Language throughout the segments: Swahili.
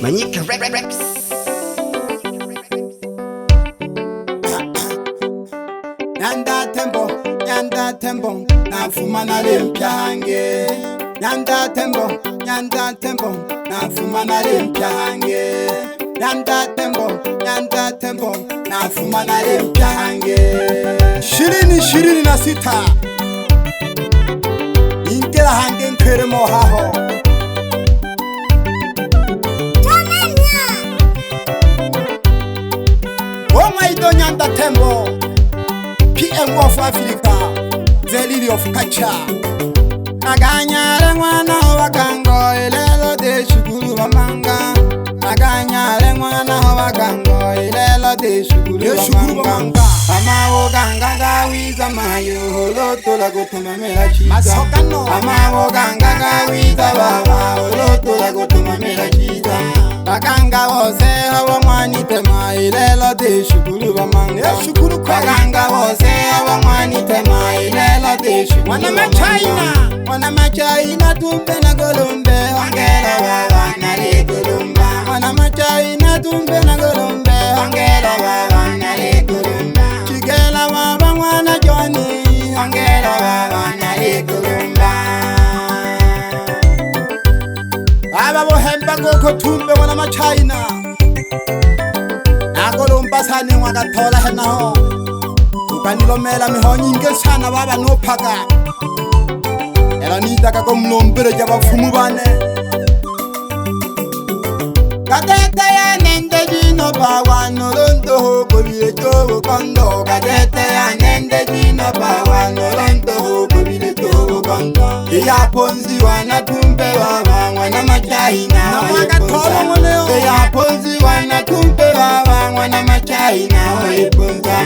Manyika Rex. Yanda tembo, na fuma na lempiange. Yanda tembo, na fuma na lempiange. Yanda tembo, na fuma na lempiange. Shirini na sita. Inkela hangen kere mohaho. Oh my God, Yanda tembo. PM of Africa, the lily of Kacha. Aganya Rengwana Wakango, Ilelo de Shuguru Manga. Aganya Rengwana Wakango, Ilelo de Shuguru Manga. Amawo Ganga with a Mayo, Loto Lagotuma Melachita. Amawo Ganga with a Baba, Loto Lagotuma Melachita. Aganga was there, Wanitema, Ilelo de Shuguru Manga. Aganga was there, Wanitema, Ilelo de Shuguru. Wanama China, Tumpena Golumbe, Angela Wana Legulumba. Wanama China, Tumpena Golumbe, Angela Wana Legulumba. Chigela Wana Johnny, Angela Wana Legulumba. Aba Hemba Goko Tumbe, Wanama China. Agolumba Sani Wakatola Henao. Ukanilomela Mihonyinga Sana Baba no Paga. Era nita ka komlombere jaba fumubane Kadete ya nende jino bawa nolondo ho kobile tobo kondo Kadete ya nende jino bawa nolondo ho kobile tobo kondo Iya ponzi wana tumpe wawa wana machahina Iya ponzi wana tumpe wawa wana machahina Oipunza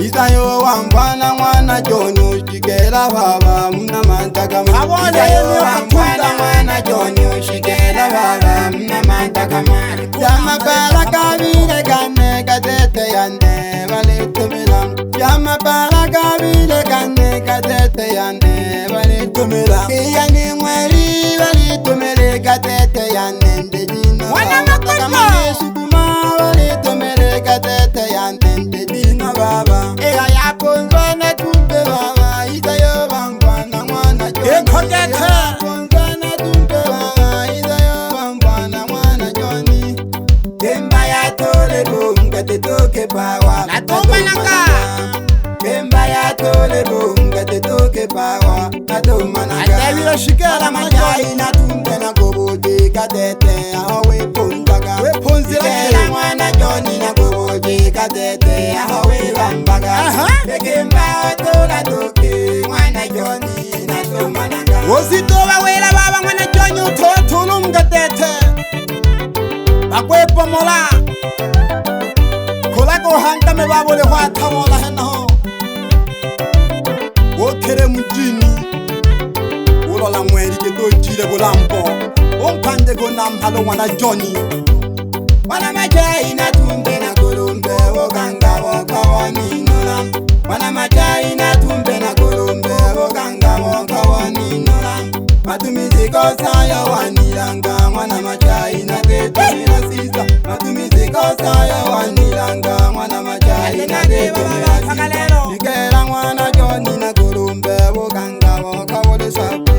Isayo wambana wana jonyo shikela baba muna mantaka mari Isayo wambana wana jonyo shikela baba muna mantaka mari Yama baraka vile gane kadete yande vale tumilam Yama baraka vile gane kadete yande vale tumilam Kiyani mweri vale tumile kadete yande ndedina Wana makoma Sukuma vale tumile kadete yande ndedina baba Ponzana tumpe baba, Isayo bangwana mwana Johnny. Ponzana tumpe baba, Isayo bangwana mwana Johnny. Kemba ya tole bunga te toke bawa. La toma nanga. Kemba ya tole bunga te toke bawa. La toma nanga. Adevira shikala majai na tumpe na goboje kadete awe ponzaga. We ponzira mwana Johnny na goboje kadete awe bambaga. Kemba tola toke mwana Johnny na toma nanga. Ozitoba wela baba mwana Johnny utotulu mgatete. Bakwepo mola. Kola ko hanga me babole hwata mola heno. Okere mujini. Ulola mweri ke to jire bolampo. Ompande go namhalo mwana Johnny. Wana majai na tumbe na golombe oganga wakawani nulam. Wana majai na tumbe na golombe oganga wakawani nulam. Matumizi kosa ya wanilanga. Wana majai na tetu mina sisa. Matumizi kosa ya wanilanga. Wana majai na tetu mina sisa. Nikera mwana Johnny na golombe oganga wakawole sapi.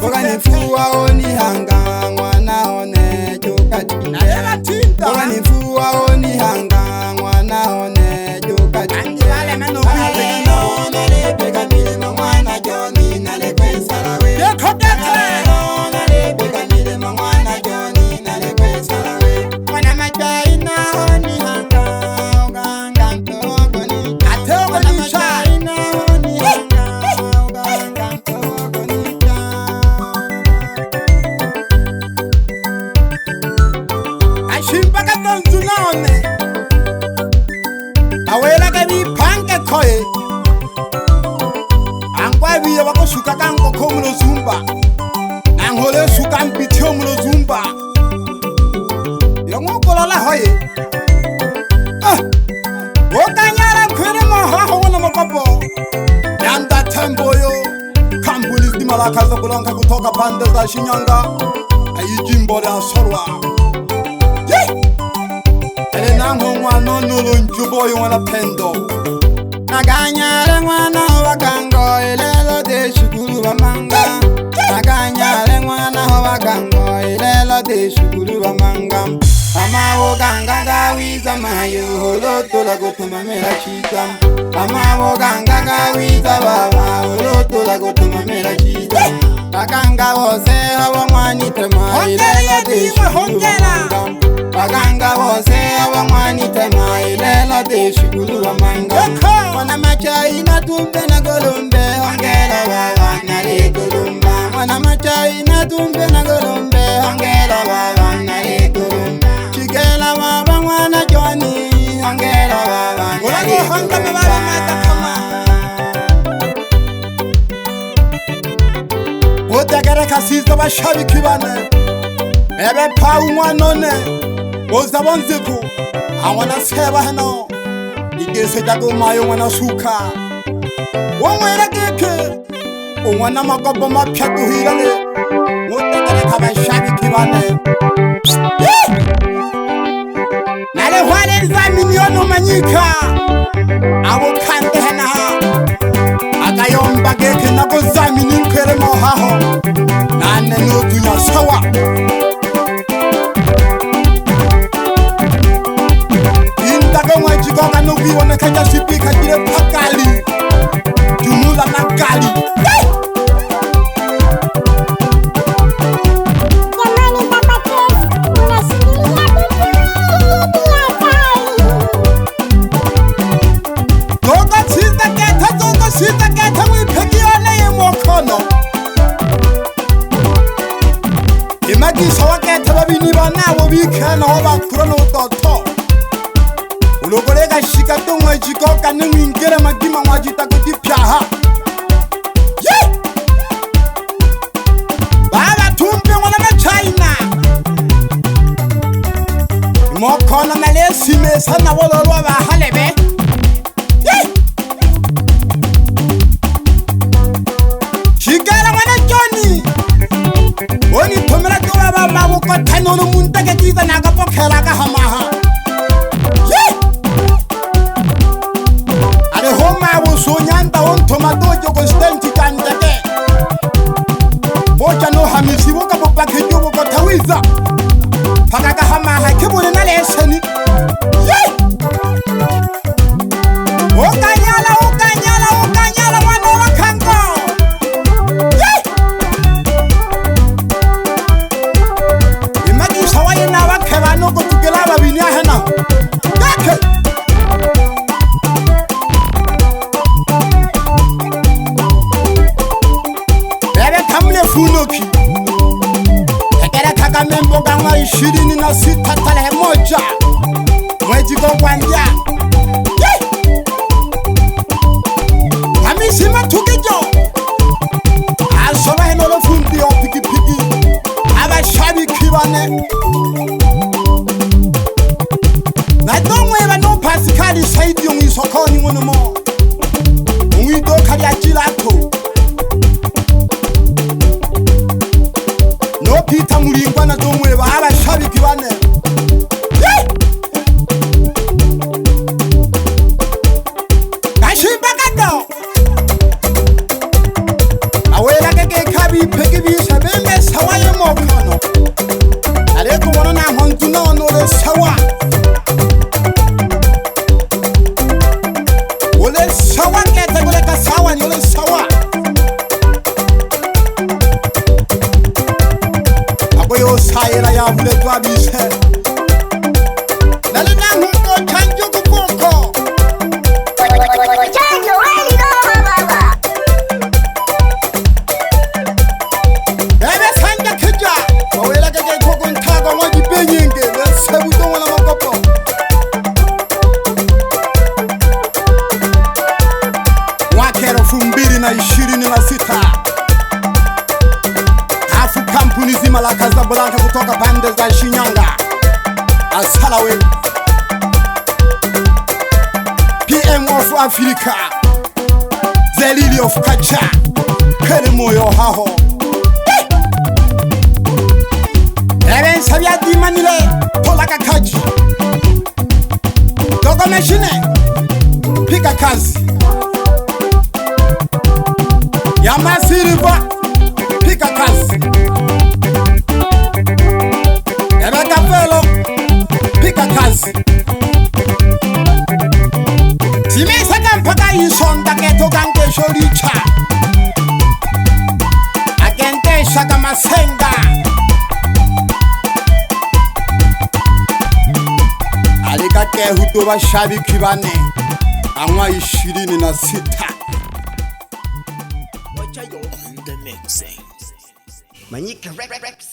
Oganifuwa onihanga. Mwana one chokati. Oganifuwa onihanga. Mwana one chokati. Awela gabi panke koe Angwa biya wako shuka kanko komulo zumba Nangole shuka mpiti omulo zumba Yongo kolola hoye Okanyara kwene mohaho wana mapapo Yanda tembo yo Kambulis di malaka za kulonga kutoka pande za Shinyanga Ayijimbo ya Sorwa boy wana pendo Naganyale mwana wa gango ilelo de shukuru wa manga. Naganyale mwana wa gango ilelo de shukuru wa manga. Ama wo ganga gawiza mayo holoto la gotuma mera chita. Ama wo ganga gawiza baba holoto la gotuma mera chita. Baganga wose hawa mwani tema ilelo de shukuru wa manga. Baganga wose hawa mwani tema ilelo de shukuru wa manga. Mwana machai na tumbe na golumbe hongera baba na le golumba. Mwana machai na tumbe na golumbe hongera baba na le golumba. Chigela baba mwana Johnny hongera baba na le golumba. Otegere kasizda bashabiki bane ebe pa umwanone ozabonziku awona seba hano igese jago mayo mwana suka wonwera keke umwana magobo mapya duhirane otegere kabashabiki bane nale hwale za milioni Manyika abo kande hana agayomba keke nako za milioni kere mohaho nane no dunya sawa indago mwajiko kanu biwona kanja sipika jire pakali jumula na kali no ba kurono toto ulogolega shika tongwe jikoka ningere magima mwajita kutipyaha ye baba tumpe ngona na China mokona na lesime sana wololwa ba halebe ye shikala ngona Johnny oni tomera to baba maboko tanono munta ke tiza na ka pokhela ka hamaha ye ale homa bo sonyanda on tomato jo constant kandake bocha no hamisi boka bopa ke jo boka tawiza phaka ka hamaha ke bone na leseni ye okanyala mwana wa khango Funoki Ekere kaka membo gangwa 26 tarehe moja mwezi kwanza Hamisi matukijo Asoba henolo fundi o piki abashabiki bane na domwe bano Pascal Saidi yo mwisokoni ngono umwido kali ajilato no pita mulingwa na domwe ba abashabiki bane kashimba kado awela keke kabi peki bisa bembe sawaye mokono aleko wona na hontu no no le sawa ole sawa kete gole ka sawa ni ole sawa aboyo sayera ya vule twa bise nale na hunko chanjo kupoko Gochajo wali no baba bebe sanja kija awela keke koko ntago ngoji benyenge sebuto wala makopo wakero 2026 afu kampuni zima la Casablanca kutoka pande za Shinyanga asalawe PM of Africa the lily of Kacha kere moyo haho Eben sabia di manile tola kakaji Dogo komeshine pika kazi ya masiriva pika kazi Rebecca Fellow pika kazi Timesa kampaka insonda keto gange shoricha Agente shaka masenga Alika ke huto bashabiki bane Anwa 26 Gochajo on the mixing. Manyika Rex.